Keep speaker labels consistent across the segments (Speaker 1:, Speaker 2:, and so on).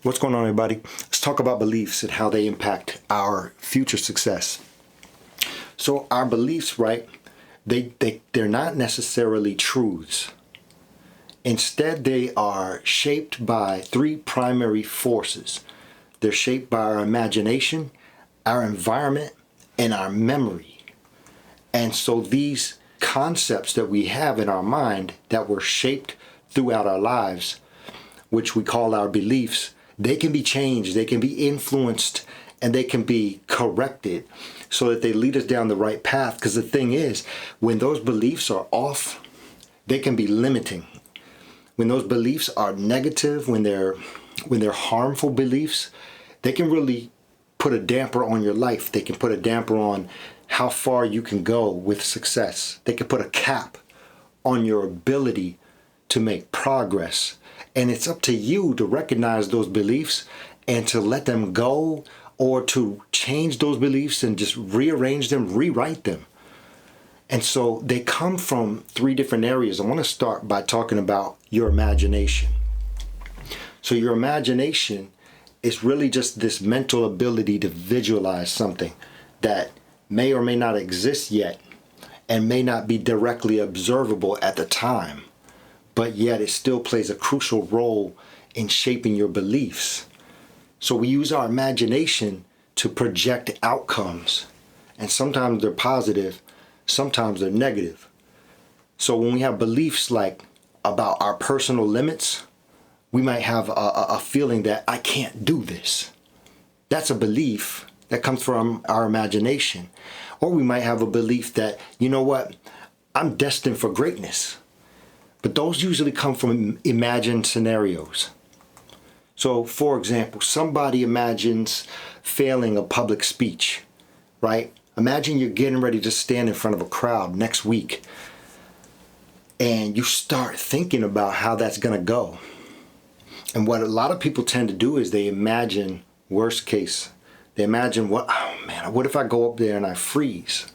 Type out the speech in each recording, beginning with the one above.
Speaker 1: What's going on, everybody? Let's talk about beliefs and how they impact our future success. So our beliefs, right, they're not necessarily truths. Instead, they are shaped by three primary forces. They're shaped by our imagination, our environment, and our memory. And so these concepts that we have in our mind that were shaped throughout our lives, which we call our beliefs, they can be changed, they can be influenced, and they can be corrected so that they lead us down the right path. Because the thing is, when those beliefs are off, they can be limiting. When those beliefs are negative, when they're harmful beliefs, they can really put a damper on your life. They can put a damper on how far you can go with success. They can put a cap on your ability to make progress. And it's up to you to recognize those beliefs and to let them go, or to change those beliefs and just rearrange them, rewrite them. And so they come from three different areas. I want to start by talking about your imagination. So your imagination is really just this mental ability to visualize something that may or may not exist yet and may not be directly observable at the time, but yet it still plays a crucial role in shaping your beliefs. So we use our imagination to project outcomes, and sometimes they're positive, sometimes they're negative. So when we have beliefs like about our personal limits, we might have a feeling that I can't do this. That's a belief that comes from our imagination. Or we might have a belief that, you know what, I'm destined for greatness. But those usually come from imagined scenarios. So, for example, somebody imagines failing a public speech, right? Imagine you're getting ready to stand in front of a crowd next week, and you start thinking about how that's going to go. And what a lot of people tend to do is they imagine worst case. They imagine, what if I go up there and I freeze?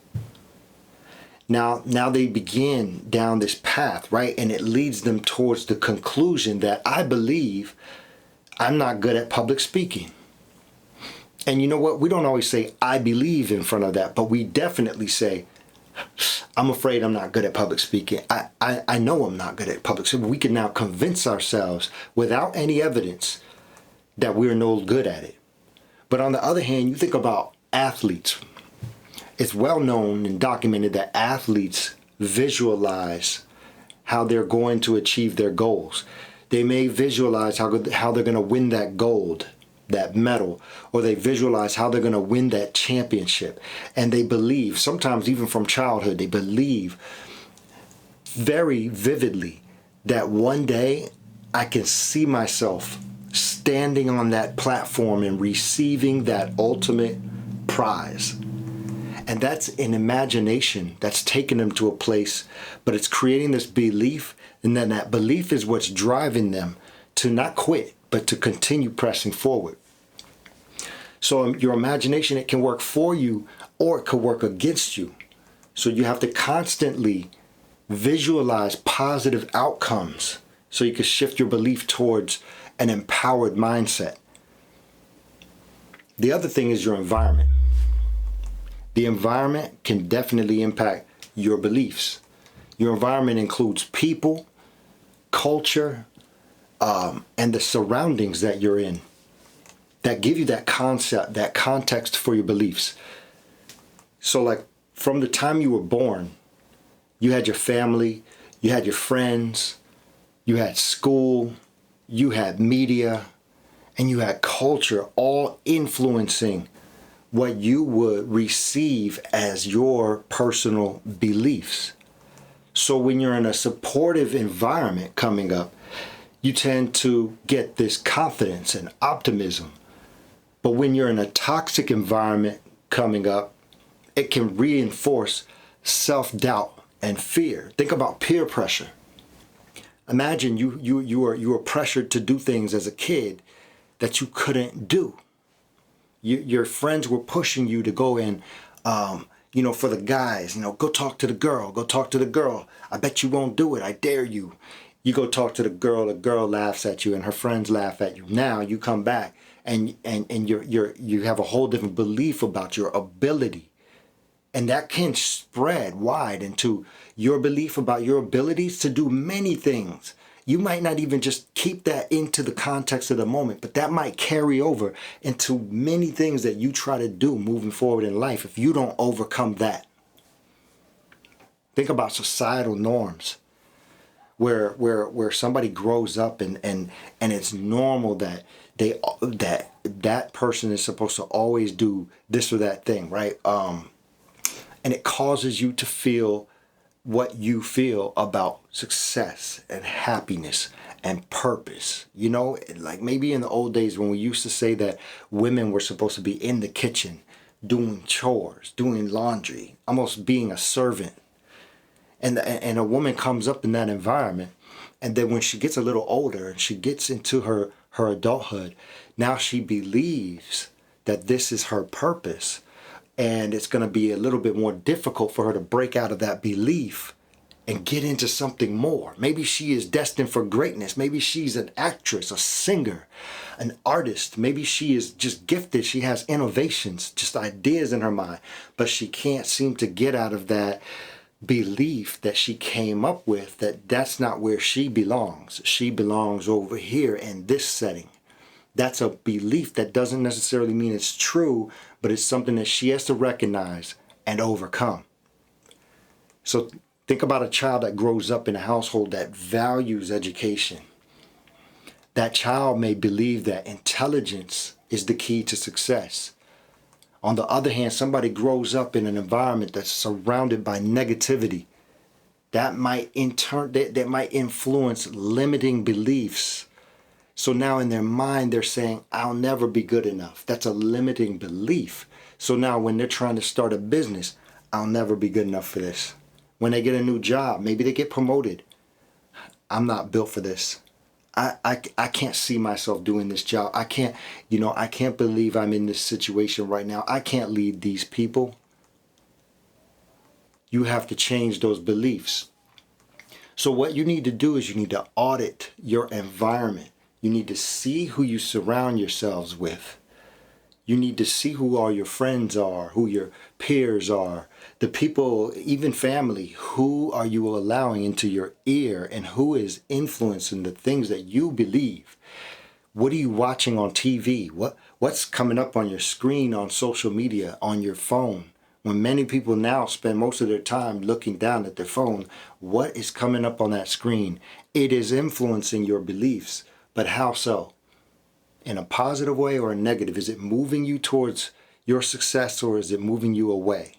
Speaker 1: Now they begin down this path, right? And it leads them towards the conclusion that I believe I'm not good at public speaking. And you know what? We don't always say, I believe in front of that, but we definitely say, I'm afraid I'm not good at public speaking. I know I'm not good at public speaking. We can now convince ourselves without any evidence that we're no good at it. But on the other hand, you think about athletes. It's well known and documented that athletes visualize how they're going to achieve their goals. They may visualize how they're going to win that gold, that medal, or they visualize how they're going to win that championship. And they believe, sometimes even from childhood, they believe very vividly that one day I can see myself standing on that platform and receiving that ultimate prize. And that's an imagination that's taken them to a place, but it's creating this belief, and then that belief is what's driving them to not quit, but to continue pressing forward. So your imagination, it can work for you or it could work against you. So you have to constantly visualize positive outcomes so you can shift your belief towards an empowered mindset. The other thing is your environment. The environment can definitely impact your beliefs. Your environment includes people, culture, and the surroundings that you're in that give you that concept, that context for your beliefs. So like from the time you were born, you had your family, you had your friends, you had school, you had media, and you had culture all influencing what you would receive as your personal beliefs. So when you're in a supportive environment coming up, you tend to get this confidence and optimism. But when you're in a toxic environment coming up, it can reinforce self-doubt and fear. Think about peer pressure. Imagine you were pressured to do things as a kid that you couldn't do. Your friends were pushing you to go in, for the guys, go talk to the girl, I bet you won't do it, I dare you. You go talk to the girl laughs at you and her friends laugh at you. Now you come back and you have a whole different belief about your ability. And that can spread wide into your belief about your abilities to do many things. You might not even just keep that into the context of the moment, but that might carry over into many things that you try to do moving forward in life if you don't overcome that. Think about societal norms where somebody grows up and it's normal that that person is supposed to always do this or that thing, right? And it causes you to feel what you feel about success and happiness and purpose. You know, like maybe in the old days when we used to say that women were supposed to be in the kitchen doing chores, doing laundry, almost being a servant. And a woman comes up in that environment, and then when she gets a little older and she gets into her adulthood, now she believes that this is her purpose, and it's going to be a little bit more difficult for her to break out of that belief and get into something more. Maybe she is destined for greatness. Maybe she's an actress, a singer, an artist. Maybe she is just gifted. She has innovations, just ideas in her mind, but she can't seem to get out of that belief that she came up with, that that's not where she belongs. She belongs over here in this setting. That's a belief that doesn't necessarily mean it's true, but it's something that she has to recognize and overcome. So think about a child that grows up in a household that values education. That child may believe that intelligence is the key to success. On the other hand, somebody grows up in an environment that's surrounded by negativity. That might influence limiting beliefs. So now in their mind, they're saying, I'll never be good enough. That's a limiting belief. So now when they're trying to start a business, I'll never be good enough for this. When they get a new job, maybe they get promoted. I'm not built for this. I can't see myself doing this job. I can't believe I'm in this situation right now. I can't lead these people. You have to change those beliefs. So what you need to do is you need to audit your environment. You need to see who you surround yourselves with. You need to see who all your friends are, who your peers are, the people, even family. Who are you allowing into your ear, and who is influencing the things that you believe? What are you watching on TV? What's coming up on your screen, on social media, on your phone? When many people now spend most of their time looking down at their phone, what is coming up on that screen? It is influencing your beliefs. But how so? In a positive way or a negative? Is it moving you towards your success, or is it moving you away?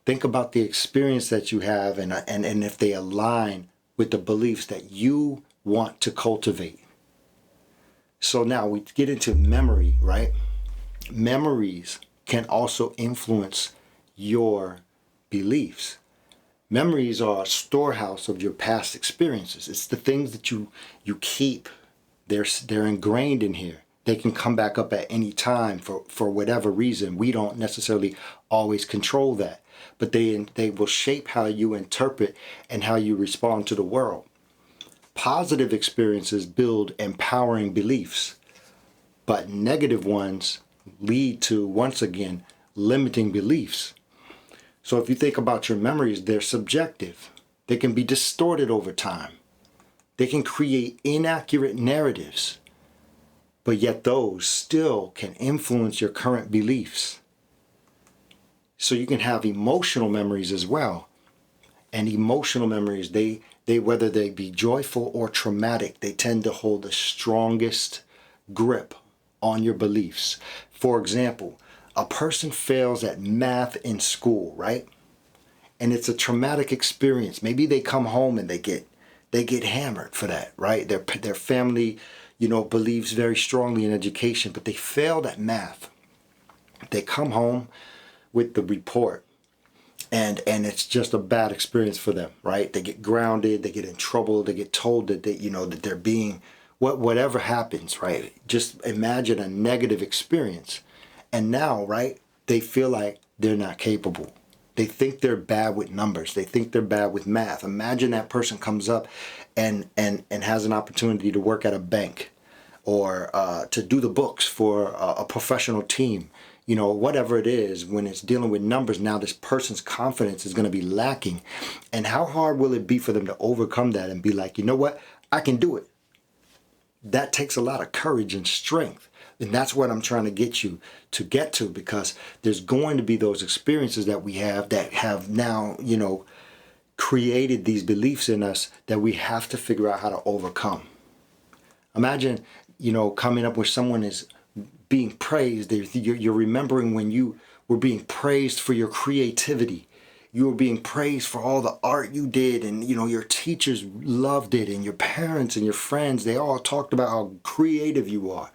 Speaker 1: Think about the experience that you have and if they align with the beliefs that you want to cultivate. So now we get into memory, right? Memories can also influence your beliefs. Memories are a storehouse of your past experiences. It's the things that you keep. They're ingrained in here. They can come back up at any time for whatever reason. We don't necessarily always control that, but they will shape how you interpret and how you respond to the world. Positive experiences build empowering beliefs, but negative ones lead to, once again, limiting beliefs. So if you think about your memories, they're subjective. They can be distorted over time. They can create inaccurate narratives, but yet those still can influence your current beliefs. So you can have emotional memories as well. And emotional memories, they whether they be joyful or traumatic, they tend to hold the strongest grip on your beliefs. For example, a person fails at math in school, right? And it's a traumatic experience. Maybe they come home and they get hammered for that, right? Their family, believes very strongly in education, but they failed at math. They come home with the report, and it's just a bad experience for them, right? They get grounded, they get in trouble, they get told that that they're being whatever happens, right? Just imagine a negative experience. And now, right, they feel like they're not capable. They think they're bad with numbers. They think they're bad with math. Imagine that person comes up and has an opportunity to work at a bank, or to do the books for a professional team. You know, whatever it is, when it's dealing with numbers, now this person's confidence is going to be lacking. And how hard will it be for them to overcome that and be like, you know what, I can do it? That takes a lot of courage and strength. And that's what I'm trying to get you to get to, because there's going to be those experiences that we have that have now, you know, created these beliefs in us that we have to figure out how to overcome. Imagine, you know, coming up with someone is being praised. You're remembering when you were being praised for your creativity. You were being praised for all the art you did, and you know your teachers loved it, and your parents and your friends, they all talked about how creative you are.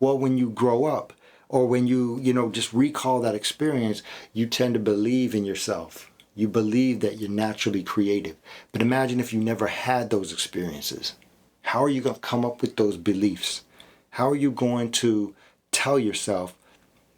Speaker 1: Well, when you grow up, or when you know, just recall that experience, you tend to believe in yourself. You believe that you're naturally creative. But imagine if you never had those experiences. How are you going to come up with those beliefs? How are you going to tell yourself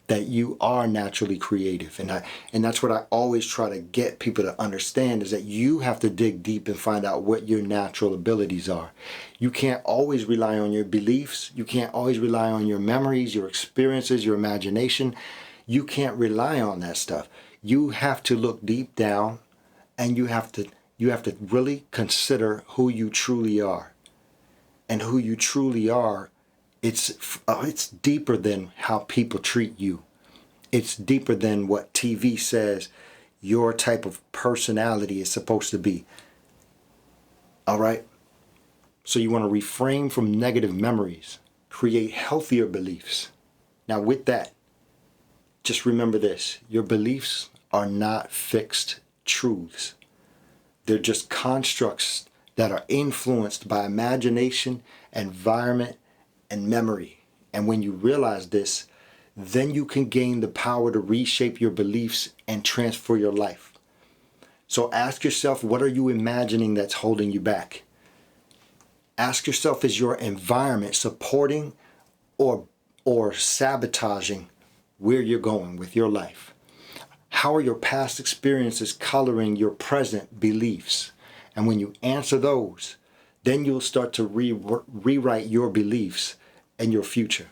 Speaker 1: that you are naturally creative? And that's what I always try to get people to understand, is that you have to dig deep and find out what your natural abilities are. You can't always rely on your beliefs. You can't always rely on your memories, your experiences, your imagination. You can't rely on that stuff. You have to look deep down, and you have to really consider who you truly are. And who you truly are, it's deeper than how people treat you. It's deeper than what TV says your type of personality is supposed to be. All right? So you want to refrain from negative memories, create healthier beliefs. Now with that, just remember this: your beliefs are not fixed truths. They're just constructs that are influenced by imagination, environment, and memory. And when you realize this, then you can gain the power to reshape your beliefs and transform your life. So ask yourself, what are you imagining that's holding you back? Ask yourself, is your environment supporting or sabotaging where you're going with your life? How are your past experiences coloring your present beliefs? And when you answer those, then you'll start to rewrite your beliefs and your future.